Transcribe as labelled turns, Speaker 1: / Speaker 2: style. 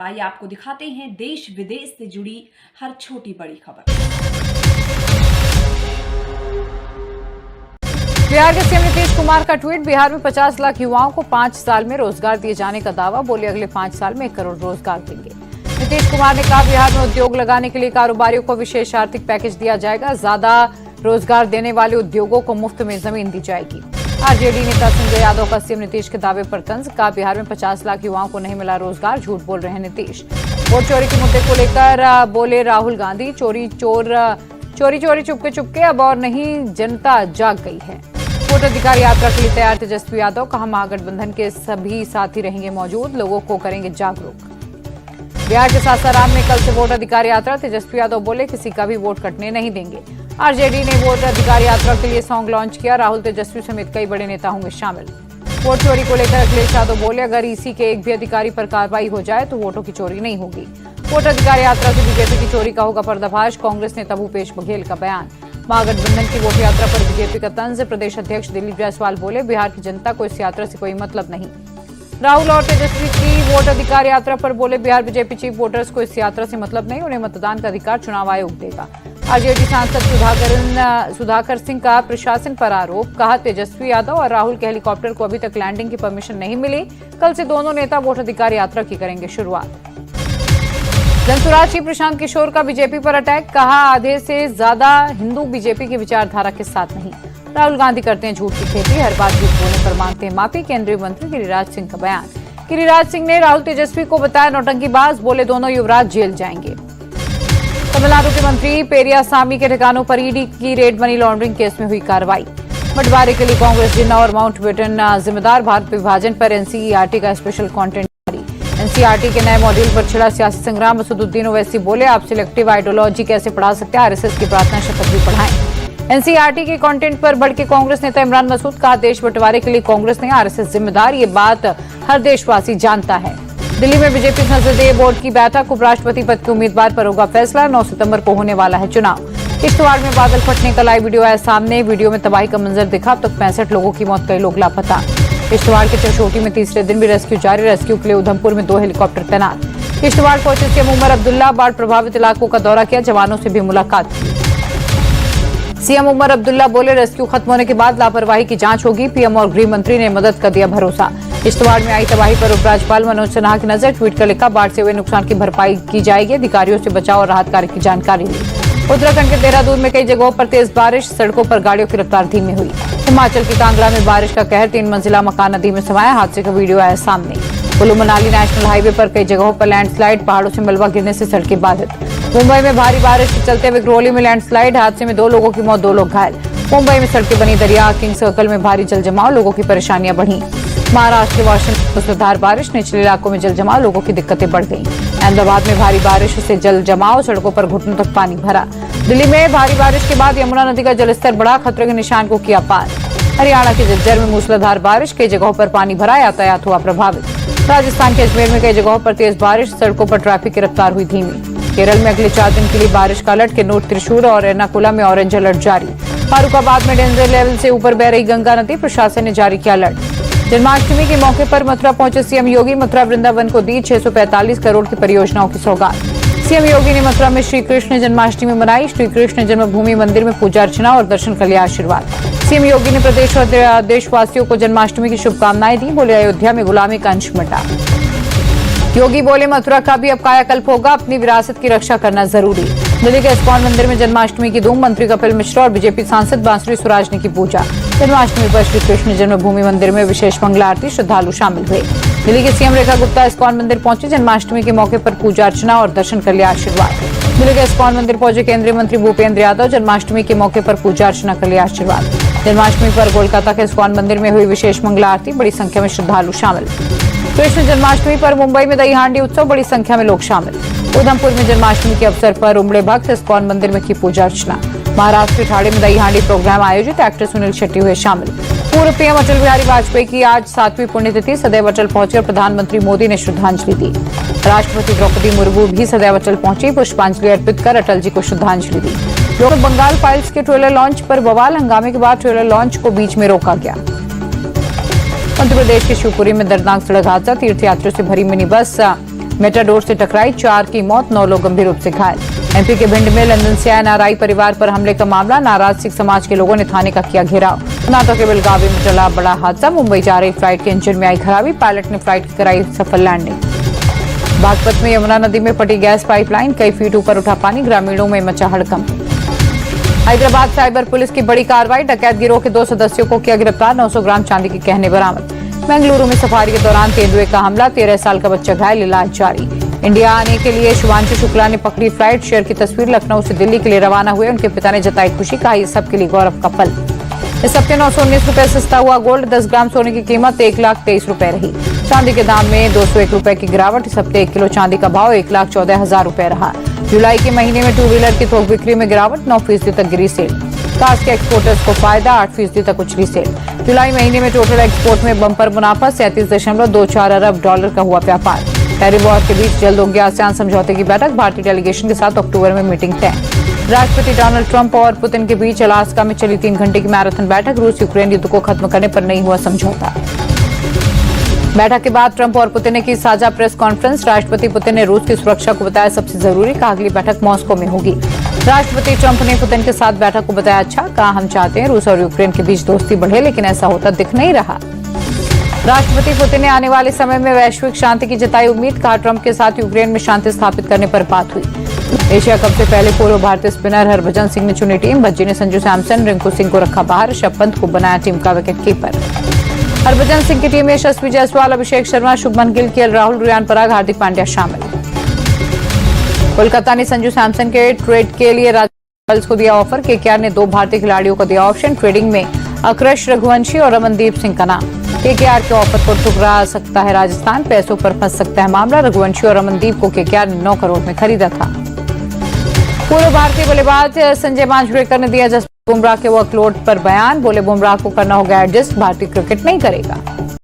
Speaker 1: आइए आपको दिखाते हैं देश विदेश से जुड़ी हर छोटी बड़ी खबर।
Speaker 2: बिहार के सीएम नीतीश कुमार का ट्वीट। बिहार में 50 लाख युवाओं को 5 साल में रोजगार दिए जाने का दावा। बोले अगले 5 साल में 1 करोड़ रोजगार देंगे। नीतीश कुमार ने कहा बिहार में उद्योग लगाने के लिए कारोबारियों को विशेष आर्थिक पैकेज दिया जाएगा। ज्यादा रोजगार देने वाले उद्योगों को मुफ्त में जमीन दी जाएगी। आरजेडी नेता संजय यादव का सीएम नीतीश के दावे पर तंज। कहा बिहार में 50 लाख युवाओं को नहीं मिला रोजगार, झूठ बोल रहे हैं नीतीश। वोट चोरी के मुद्दे को लेकर बोले राहुल गांधी, चोरी चुपके चुपके अब और नहीं, जनता जाग गई है। वोट अधिकार यात्रा के लिए तैयार तेजस्वी यादव। कहा महागठबंधन के सभी साथी रहेंगे मौजूद, लोगों को करेंगे जागरूक। बिहार के सासाराम में कल से वोट अधिकार यात्रा। तेजस्वी यादव बोले किसी का भी वोट कटने नहीं देंगे। आरजेडी ने वोट अधिकार यात्रा के लिए सॉन्ग लॉन्च किया। राहुल, तेजस्वी समेत कई बड़े नेता होंगे शामिल। वोट चोरी को लेकर अखिलेश यादव बोले अगर ईसी के एक भी अधिकारी पर कार्रवाई हो जाए तो वोटों की चोरी नहीं होगी। वोट अधिकार यात्रा से बीजेपी की चोरी का होगा पर्दाफाश। कांग्रेस नेता भूपेश बघेल का बयान। महागठबंधन की वोट यात्रा पर बीजेपी का तंज। प्रदेश अध्यक्ष दिलीप जायसवाल बोले बिहार की जनता को इस यात्रा से कोई मतलब नहीं। राहुल और तेजस्वी की वोट अधिकार यात्रा पर बोले बिहार बीजेपी चीफ वोटर्स को इस यात्रा से मतलब नहीं, उन्हें मतदान का अधिकार चुनाव आयोग देगा। आरजेडी सांसद सुधाकर सिंह का प्रशासन पर आरोप। कहा तेजस्वी यादव और राहुल के हेलीकॉप्टर को अभी तक लैंडिंग की परमिशन नहीं मिली। कल से दोनों नेता वोट अधिकार यात्रा की करेंगे शुरुआत। जनसुराज चीफ प्रशांत किशोर का बीजेपी पर अटैक। कहा आधे से ज्यादा हिंदू बीजेपी की विचारधारा के साथ नहीं। राहुल गांधी करते हैं झूठ की खेती, हर बात झूठ बोलने पर मांगते हैं माफी। केंद्रीय मंत्री गिरिराज सिंह का बयान। गिरिराज सिंह ने राहुल तेजस्वी को बताया नौटंकीबाज। बोले दोनों युवराज जेल जाएंगे। तमिलनाडु के मंत्री पेरियासामी के ठिकानों पर ईडी की रेड। मनी लॉन्ड्रिंग केस में हुई कार्रवाई। बंटवारे के लिए कांग्रेस जिन्ना और माउंटबेटन जिम्मेदार। भारत विभाजन पर एनसीईआरटी का स्पेशल कंटेंट जारी। एनसीईआरटी के नए मॉड्यूल पर छिड़ा सियासी संग्राम। असदुद्दीन ओवैसी बोले आप सिलेक्टिव आइडियोलॉजी कैसे पढ़ा सकते हैं, आरएसएस की प्रार्थना शपथ भी पढ़ाएं। एनसीईआरटी के कंटेंट पर बढ़ के कांग्रेस नेता इमरान मसूद। कहा देश बंटवारे के लिए कांग्रेस नहीं आरएसएस जिम्मेदार, ये बात हर देशवासी जानता है। दिल्ली में बीजेपी संसदीय बोर्ड की बैठक। उपराष्ट्रपति पद के उम्मीदवार पर होगा फैसला। 9 सितंबर को होने वाला है चुनाव। किश्तवाड़ में बादल फटने का लाइव वीडियो आया सामने। वीडियो में तबाही का मंजर दिखा। अब तक 65 लोगों की मौत, कई लोग लापता। किश्तवाड़ के चशोटी में तीसरे दिन भी रेस्क्यू जारी। रेस्क्यू के लिए उधमपुर में 2 हेलीकॉप्टर तैनात। किश्तवाड़ पहुंचे सीएम उमर अब्दुल्ला। बाढ़ प्रभावित इलाकों का दौरा किया, जवानों से भी मुलाकात की। सीएम उमर अब्दुल्ला बोले रेस्क्यू खत्म होने के बाद लापरवाही की जांच होगी। पीएम और गृह मंत्री ने मदद का दिया भरोसा। किश्तवाड़ में आई तबाही पर उपराज्यपाल मनोज सिन्हा की नजर। ट्वीट कर लिखा बाढ़ से हुए नुकसान की भरपाई की जाएगी। अधिकारियों से बचाव और राहत कार्य की जानकारी ली। उत्तराखंड के देहरादून में कई जगहों पर तेज बारिश। सड़कों पर गाड़ियों की रफ्तार धीमी हुई। हिमाचल की कांगड़ा में बारिश का कहर। 3 मंजिला मकान नदी में समाया। हादसे का वीडियो आया सामने। कुल्लू मनाली नेशनल हाईवे पर कई जगहों पर लैंडस्लाइड। पहाड़ों से मलबा गिरने से सड़कें बाधित। मुंबई में भारी बारिश के चलते विक्रोली में लैंडस्लाइड। हादसे में 2 लोगों की मौत, 2 लोग घायल। मुंबई में सड़कें बनी दरिया। किंग सर्कल में भारी जल जमाव, लोगों की परेशानियां बढ़ी। महाराष्ट्र के वाशिंगटन में मूसलाधार बारिश। निचले इलाकों में जल जमाव, लोगों की दिक्कतें बढ़ गई। अहमदाबाद में भारी बारिश से जल जमाव, सड़कों पर घुटनों तक पानी भरा। दिल्ली में भारी बारिश के बाद यमुना नदी का जलस्तर बढ़ा, खतरे के निशान को किया पार। हरियाणा के झज्जर में मूसलाधार बारिश, कई जगहों पर पानी भरा, यातायात हुआ प्रभावित। राजस्थान के अजमेर में कई जगहों पर तेज बारिश, सड़कों पर ट्रैफिक की रफ्तार हुई धीमी। केरल में अगले 4 दिन के लिए बारिश का अलर्ट। किन्नौर, त्रिशूर और एर्नाकुलम में ऑरेंज अलर्ट जारी। फारुखाबाद में डेंजर लेवल से ऊपर बह रही गंगा नदी, प्रशासन ने जारी किया अलर्ट। जन्माष्टमी के मौके पर मथुरा पहुंचे सीएम योगी। मथुरा वृंदावन को दी 645 करोड़ की परियोजनाओं की सौगात। सीएम योगी ने मथुरा में श्री कृष्ण जन्माष्टमी मनाई। श्री कृष्ण जन्मभूमि मंदिर में पूजा अर्चना और दर्शन कर लिया आशीर्वाद। सीएम योगी ने प्रदेश और देशवासियों को जन्माष्टमी की शुभकामनाएं दी। बोले अयोध्या में गुलामी का अंश मिटा। योगी बोले मथुरा का भी अब कायाकल्प होगा, अपनी विरासत की रक्षा करना जरूरी। दिल्ली के इस्कॉन मंदिर में जन्माष्टमी की धूम। मंत्री कपिल मिश्रा और बीजेपी सांसद बांसुरी सुराज ने की पूजा। जन्माष्टमी पर श्री कृष्ण जन्मभूमि मंदिर में विशेष मंगला आरती, श्रद्धालु शामिल हुए। दिल्ली के सीएम रेखा गुप्ता इस्कॉन मंदिर पहुंचे। जन्माष्टमी के मौके पर पूजा अर्चना और दर्शन कर लिया आशीर्वाद। दिल्ली के इस्कॉन मंदिर पहुंचे केंद्रीय मंत्री भूपेंद्र यादव। जन्माष्टमी के मौके पर पूजा अर्चना कर लिया आशीर्वाद। जन्माष्टमी पर कोलकाता के इस्कॉन मंदिर में हुई विशेष मंगला आरती, बड़ी संख्या में श्रद्धालु शामिल। कृष्ण जन्माष्टमी पर मुंबई में दही हांडी उत्सव, बड़ी संख्या में लोग शामिल। उधमपुर में जन्माष्टमी के अवसर पर उमड़े भक्त, इस्कॉन मंदिर में की पूजा अर्चना। महाराष्ट्र के ठाणे में दही हांडी प्रोग्राम आयोजित, एक्टर सुनील शेट्टी हुए शामिल। पूर्व पीएम अटल बिहारी वाजपेयी की आज 7वीं पुण्यतिथि। सदैव अटल पहुंचकर प्रधानमंत्री मोदी ने श्रद्धांजलि दी। राष्ट्रपति द्रौपदी मुर्मू भी सदैव अटल पहुंची, पुष्पांजलि अर्पित कर अटल जी को श्रद्धांजलि दी। लोग बंगाल फाइल्स के ट्रेलर लॉन्च पर बवाल। हंगामे के बाद ट्रेलर लॉन्च को बीच में रोका गया। मध्य प्रदेश के शिवपुरी में दर्दनाक सड़क हादसा। तीर्थयात्रियों से भरी मिनी बस मेटाडोर से टकराई, 4 की मौत, 9 लोग गंभीर रूप से घायल। एमपी के भिंड में लंदन से आए नाराई परिवार पर हमले का मामला, नाराज सिख समाज के लोगों ने थाने का किया घेराव। कर्नाटक के बेलगावी में चला बड़ा हादसा, मुंबई जा रही फ्लाइट के इंजन में आई खराबी, पायलट ने फ्लाइट की कराई सफल लैंडिंग। बागपत में यमुना नदी में फटी गैस पाइपलाइन, कई फीट ऊपर उठा पानी, ग्रामीणों में मचा हड़कंप। हैदराबाद साइबर पुलिस की बड़ी कार्रवाई, डकैत गिरोह के 2 सदस्यों को किया गिरफ्तार, 900 ग्राम चांदी के गहने बरामद। बेंगलुरु में सफारी के दौरान तेंदुए का हमला, 13 साल का बच्चा घायल, इलाज जारी। इंडिया आने के लिए शुभांशु शुक्ला ने पकड़ी फ्लाइट, शेयर की तस्वीर, लखनऊ से दिल्ली के लिए रवाना हुए। उनके पिता ने जताई खुशी, कहा ये सबके लिए गौरव का पल। इस हफ्ते 919 रुपए सस्ता हुआ गोल्ड, 10 ग्राम सोने की कीमत 1,23,000 रुपए रही। चांदी के दाम में 201 रुपए की गिरावट, इस हफ्ते 1 किलो चांदी का भाव 1,14,000 रुपए रहा। जुलाई के महीने में 2 व्हीलर की थोक बिक्री में गिरावट, 9% तक गिरी सेल। कार्स के एक्सपोर्टर्स को फायदा, 8% तक उछली सेल। जुलाई महीने में टोटल एक्सपोर्ट में बम्पर मुनाफा, 37.24 अरब डॉलर का हुआ व्यापार। टैरिफ वॉर के बीच जल्द होगी आसियान समझौते की बैठक, भारतीय डेलीगेशन के साथ अक्टूबर में मीटिंग तय। राष्ट्रपति डोनाल्ड ट्रंप और पुतिन के बीच अलास्का में चली 3 घंटे की मैराथन बैठक, रूस यूक्रेन युद्ध को खत्म करने पर नहीं हुआ समझौता। बैठक के बाद ट्रंप और पुतिन ने की साझा प्रेस कॉन्फ्रेंस, राष्ट्रपति पुतिन ने रूस की सुरक्षा को बताया सबसे जरूरी, कहा अगली बैठक मॉस्को में होगी। राष्ट्रपति ट्रंप ने पुतिन के साथ बैठक को बताया अच्छा, कहा हम चाहते हैं रूस और यूक्रेन के बीच दोस्ती बढ़े, लेकिन ऐसा होता दिख नहीं रहा। राष्ट्रपति पुतिन ने आने वाले समय में वैश्विक शांति की जताई उम्मीद, कहा ट्रंप के साथ यूक्रेन में शांति स्थापित करने पर बात हुई। एशिया कप से पहले पूर्व भारतीय स्पिनर हरभजन सिंह ने चुनी टीम, भज्जी ने संजू सैमसन, रिंकू सिंह को रखा बाहर, ऋषभ पंत को बनाया टीम का विकेट कीपर। हरभजन सिंह की टीम में यशस्वी जायसवाल, अभिषेक शर्मा, शुभमन गिल, केएल राहुल, रियान पराग, हार्दिक पांड्या शामिल। कोलकाता ने संजू सैमसन के ट्रेड के लिए राजस्थान को दिया ऑफर, केकेआर ने 2 भारतीय खिलाड़ियों को दिया ऑप्शन, ट्रेडिंग में अक्रश रघुवंशी और रमनदीप सिंह का नाम। केकेआर के ऑफर को ठुकरा सकता है राजस्थान, पैसों पर फंस सकता है मामला, रघुवंशी और रमनदीप को केकेआर ने 9 करोड़ में खरीदा था। पूर्व भारतीय बल्लेबाज संजय मांजरेकर ने दिया जसप्रीत बुमराह के वर्कलोड पर बयान, बोले बुमराह को करना होगा एडजस्ट, भारतीय क्रिकेट नहीं करेगा।